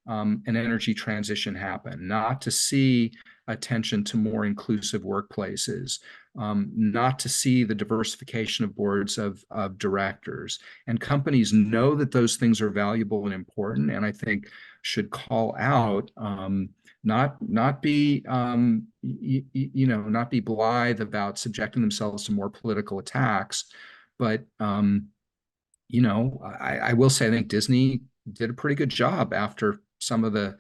an energy transition happen, not to see attention to more inclusive workplaces, not to see the diversification of boards of directors. And companies know that those things are valuable and important, and I think should call out not be not be blithe about subjecting themselves to more political attacks, but I will say I think Disney did a pretty good job after some of the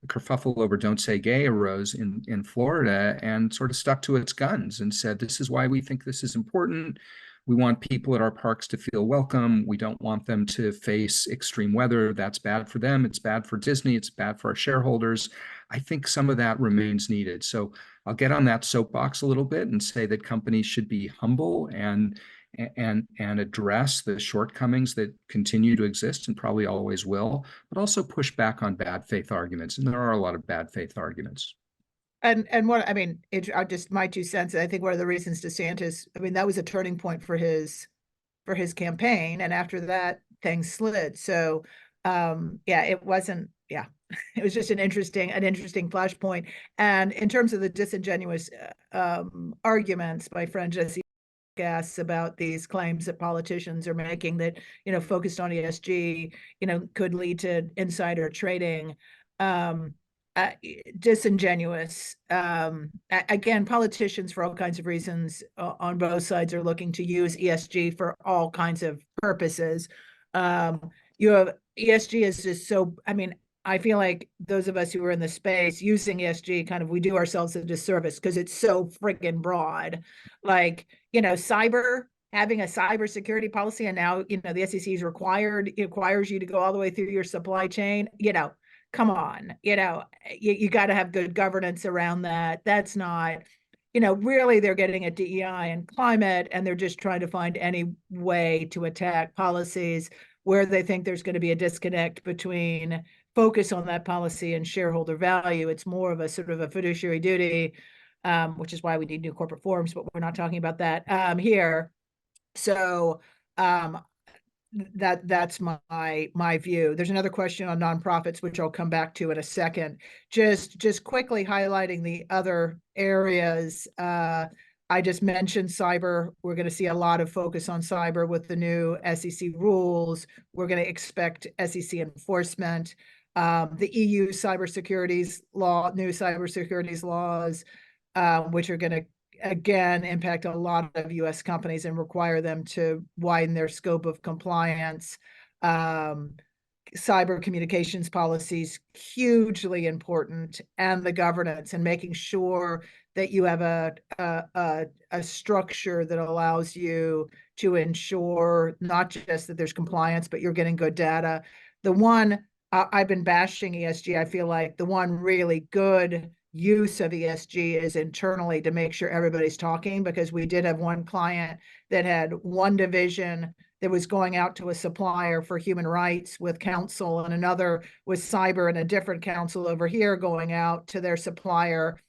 kerfuffle over "Don't Say Gay" arose in Florida, and sort of stuck to its guns and said, "This is why we think this is important. We want people at our parks to feel welcome. We don't want them to face extreme weather. That's bad for them. It's bad for Disney. It's bad for our shareholders." I think some of that remains needed. So I'll get on that soapbox a little bit and say that companies should be humble and address the shortcomings that continue to exist and probably always will, but also push back on bad faith arguments. And there are a lot of bad faith arguments. And what I mean, just my 2 cents. I think one of the reasons DeSantis, I mean, that was a turning point for his campaign, and after that, things slid. So, yeah, it wasn't. Yeah, it was just an interesting flashpoint. And in terms of the disingenuous arguments, my friend Jesse asks about these claims that politicians are making that focused on ESG, could lead to insider trading. Disingenuous. Again, politicians, for all kinds of reasons, on both sides, are looking to use ESG for all kinds of purposes. You have ESG is just so, I mean, I feel like those of us who are in the space using ESG, kind of, we do ourselves a disservice because it's so freaking broad. Like, having a cybersecurity policy, and now, the SEC is requires you to go all the way through your supply chain. Come on, you got to have good governance around that. That's not, really, they're getting at DEI and climate, and they're just trying to find any way to attack policies where they think there's going to be a disconnect between focus on that policy and shareholder value. It's more of a sort of a fiduciary duty, which is why we need new corporate forms, but we're not talking about that here. So that's my view. There's another question on nonprofits, which I'll come back to in a second. Just quickly highlighting the other areas. I just mentioned cyber. We're going to see a lot of focus on cyber with the new SEC rules. We're going to expect SEC enforcement. The EU cybersecurities law, new cybersecurities laws, which are going to again impact a lot of U.S. companies and require them to widen their scope of compliance. Cyber communications policies, hugely important, and the governance, and making sure that you have a structure that allows you to ensure not just that there's compliance, but you're getting good data. The one I've been bashing ESG. I feel like the one really good use of ESG is internally to make sure everybody's talking, because we did have one client that had one division that was going out to a supplier for human rights with counsel, and another was cyber, and a different counsel over here going out to their supplier.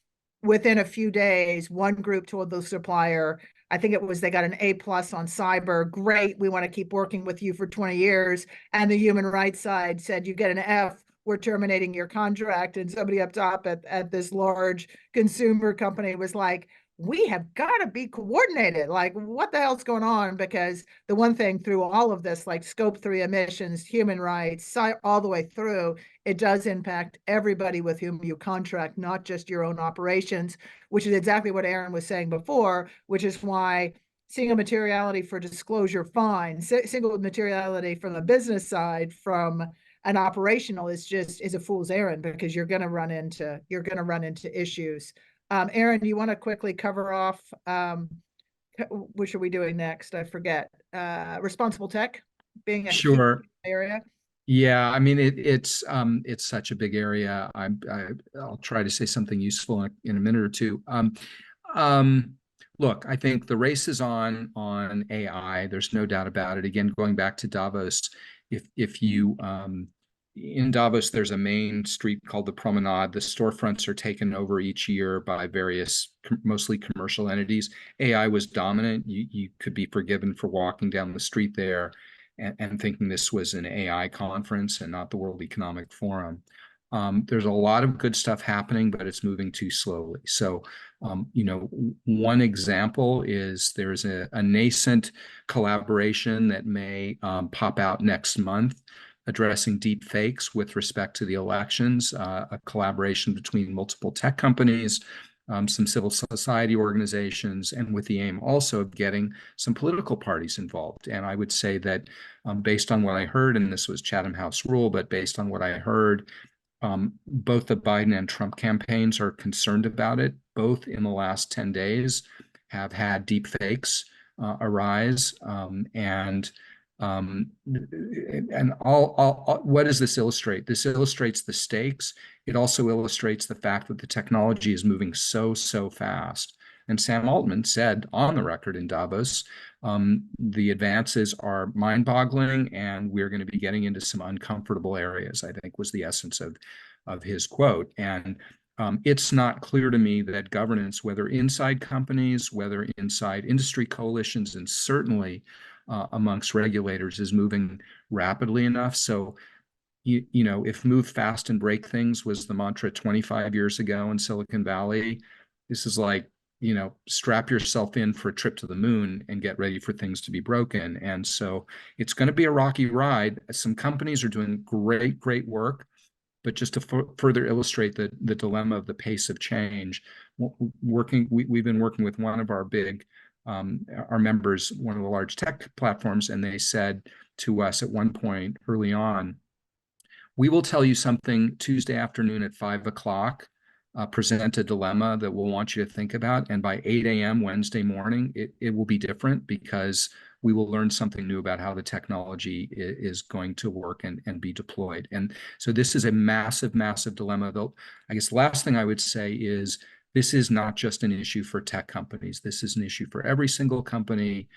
Within a few days, one group told the supplier, I think it was, they got an A+ on cyber. Great, we want to keep working with you for 20 years. And the human rights side said, you get an F, we're terminating your contract. And somebody up top at this large consumer company was like, we have got to be coordinated. Like, what the hell's going on? Because the one thing through all of this, like scope 3 emissions, human rights, all the way through, it does impact everybody with whom you contract, not just your own operations, which is exactly what Aron was saying before, which is why single materiality for disclosure, fine. Single materiality from the business side, from an operational, is a fool's errand, because you're going to run into issues. Aron, do you want to quickly cover off, which are we doing next? I forget. Responsible tech being a key Sure. area. Yeah, I mean it's such a big area. I'll try to say something useful in a minute or two. Look, I think the race is on AI. There's no doubt about it. Again, going back to Davos, if you in Davos, there's a main street called the Promenade. The storefronts are taken over each year by various, mostly commercial entities. AI was dominant. You could be forgiven for walking down the street there and thinking this was an AI conference and not the World Economic Forum. There's a lot of good stuff happening, but it's moving too slowly. So, one example is there's a nascent collaboration that may pop out next month addressing deep fakes with respect to the elections, a collaboration between multiple tech companies, some civil society organizations, and with the aim also of getting some political parties involved. And I would say that based on what I heard, and this was Chatham House rule, but based on what I heard, both the Biden and Trump campaigns are concerned about it. Both in the last 10 days have had deep fakes arise, what does this illustrate? This illustrates the stakes. It also illustrates the fact that the technology is moving so fast. And Sam Altman said on the record in Davos, the advances are mind-boggling, and we're going to be getting into some uncomfortable areas, I think was the essence of his quote. And it's not clear to me that governance, whether inside companies, whether inside industry coalitions, and certainly amongst regulators, is moving rapidly enough. So, if move fast and break things was the mantra 25 years ago in Silicon Valley, this is like, strap yourself in for a trip to the moon and get ready for things to be broken. And so it's going to be a rocky ride. Some companies are doing great work, but just to further illustrate the dilemma of the pace of change, we've been working with one of our big our members, one of the large tech platforms, and they said to us at one point early on, we will tell you something Tuesday afternoon at 5 o'clock, present a dilemma that we'll want you to think about, and by 8 a.m. Wednesday morning, it will be different, because we will learn something new about how the technology is going to work and be deployed. And so this is a massive dilemma. Though, I guess the last thing I would say is, this is not just an issue for tech companies. This is an issue for every single company.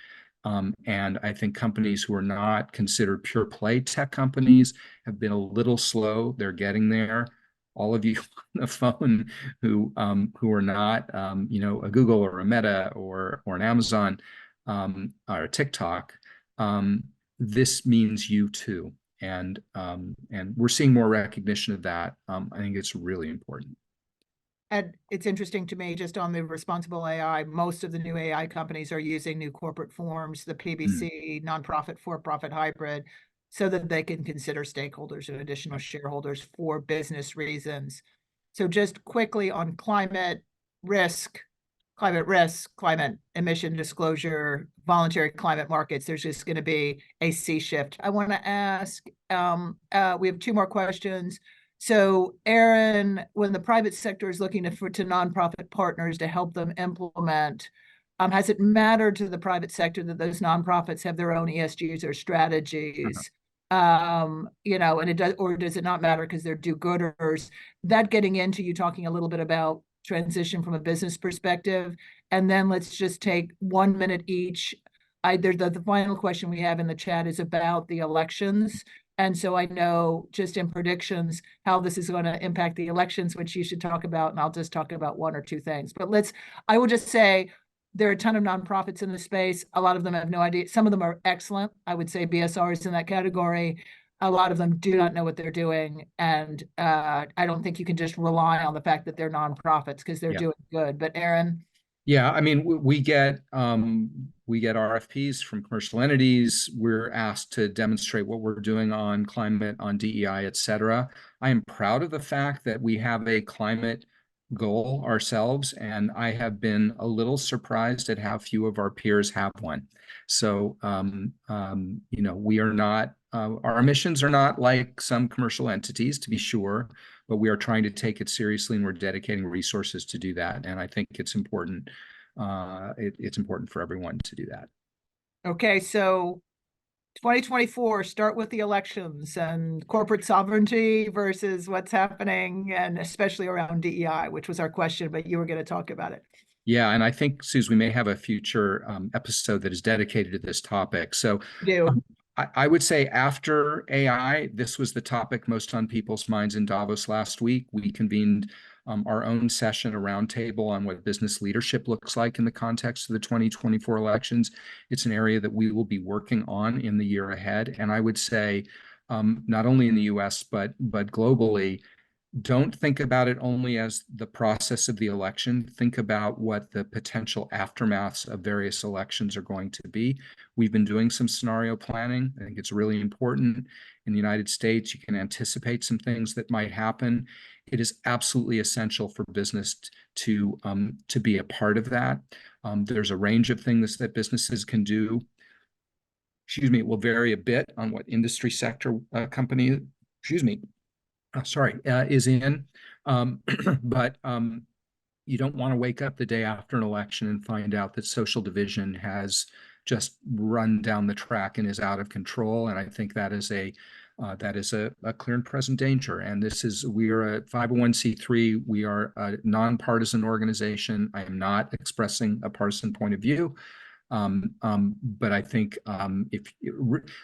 And I think companies who are not considered pure play tech companies have been a little slow. They're getting there. All of you on the phone who are not, a Google or a Meta or an Amazon or a TikTok, this means you too. And we're seeing more recognition of that. I think it's really important. And it's interesting to me, just on the responsible AI, most of the new AI companies are using new corporate forms, the PBC, nonprofit, for-profit, hybrid, so that they can consider stakeholders and additional shareholders for business reasons. So just quickly on climate risk, climate emission disclosure, voluntary climate markets, there's just going to be a sea shift. I want to ask, we have two more questions. So, Aron, when the private sector is looking to nonprofit partners to help them implement, has it mattered to the private sector that those nonprofits have their own ESGs or strategies? You know, and it does, or does it not matter because they're do-gooders? That getting into you talking a little bit about transition from a business perspective, and then let's just take 1 minute each. The final question we have in the chat is about the elections. And so I know just in predictions how this is going to impact the elections, which you should talk about, and I'll just talk about one or two things. But I will just say there are a ton of nonprofits in the space. A lot of them have no idea. Some of them are excellent. I would say BSR is in that category. A lot of them do not know what they're doing. And I don't think you can just rely on the fact that they're nonprofits because they're doing good. But Aron? Yeah, I mean, we get RFPs from commercial entities. We're asked to demonstrate what we're doing on climate, on DEI, et cetera. I am proud of the fact that we have a climate goal ourselves, and I have been a little surprised at how few of our peers have one. So, you know, we are not, our emissions are not like some commercial entities, to be sure, but we are trying to take it seriously, and we're dedicating resources to do that. And I think it's important. It's important for everyone to do that. Okay, so 2024, start with the elections and corporate sovereignty versus what's happening, and especially around DEI, which was our question, but you were going to talk about it. Yeah, and I think, Suze, we may have a future episode that is dedicated to this topic. So I would say after AI, this was the topic most on people's minds in Davos last week. We convened our own session, a roundtable on what business leadership looks like in the context of the 2024 elections. It's an area that we will be working on in the year ahead. And I would say, not only in the US, but globally, don't think about it only as the process of the election. Think about what the potential aftermaths of various elections are going to be. We've been doing some scenario planning. I think it's really important. In the United States, you can anticipate some things that might happen. It is absolutely essential for business to be a part of that. There's a range of things that businesses can do. Excuse me, it will vary a bit on what industry sector company, is in. But you don't want to wake up the day after an election and find out that social division has just run down the track and is out of control. And I think that is a clear and present danger. And we are a 501c3. We are a nonpartisan organization. I am not expressing a partisan point of view. But I think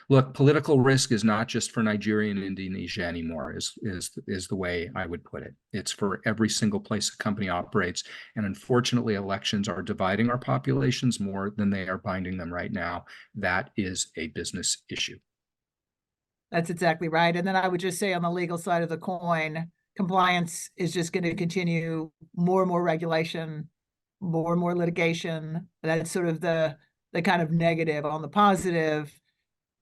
look, political risk is not just for Nigeria and Indonesia anymore, is the way I would put it. It's for every single place a company operates. And unfortunately, elections are dividing our populations more than they are binding them right now. That is a business issue. That's exactly right. And then I would just say on the legal side of the coin, compliance is just going to continue, more and more regulation, more and more litigation. That's sort of the kind of negative. On the positive,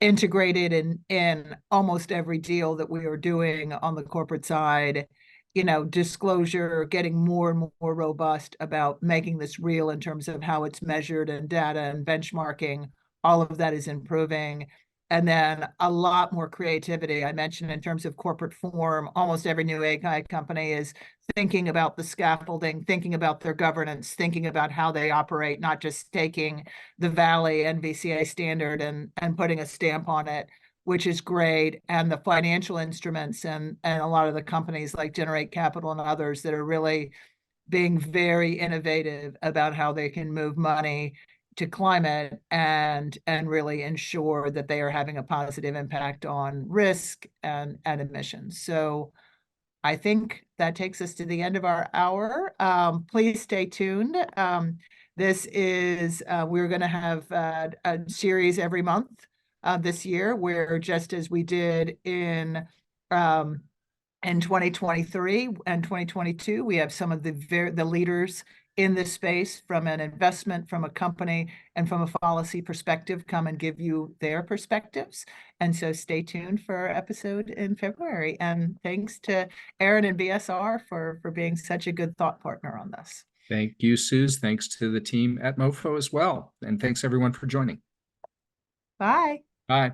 integrated in almost every deal that we are doing on the corporate side, you know, disclosure, getting more and more robust about making this real in terms of how it's measured and data and benchmarking. All of that is improving. And then a lot more creativity. I mentioned in terms of corporate form, almost every new AI company is thinking about the scaffolding, thinking about their governance, thinking about how they operate, not just taking the Valley NVCA standard and putting a stamp on it, which is great. And the financial instruments and a lot of the companies like Generate Capital and others that are really being very innovative about how they can move money to climate and really ensure that they are having a positive impact on risk and emissions. So I think that takes us to the end of our hour. Please stay tuned. This is, we're going to have a series every month this year, where just as we did in 2023 and 2022, we have some of the leaders in this space from an investment, from a company, and from a policy perspective come and give you their perspectives. And so stay tuned for our episode in February. And thanks to Aron and BSR for being such a good thought partner on this. Thank you, Suze. Thanks to the team at MoFo as well. And thanks everyone for joining. Bye. Bye.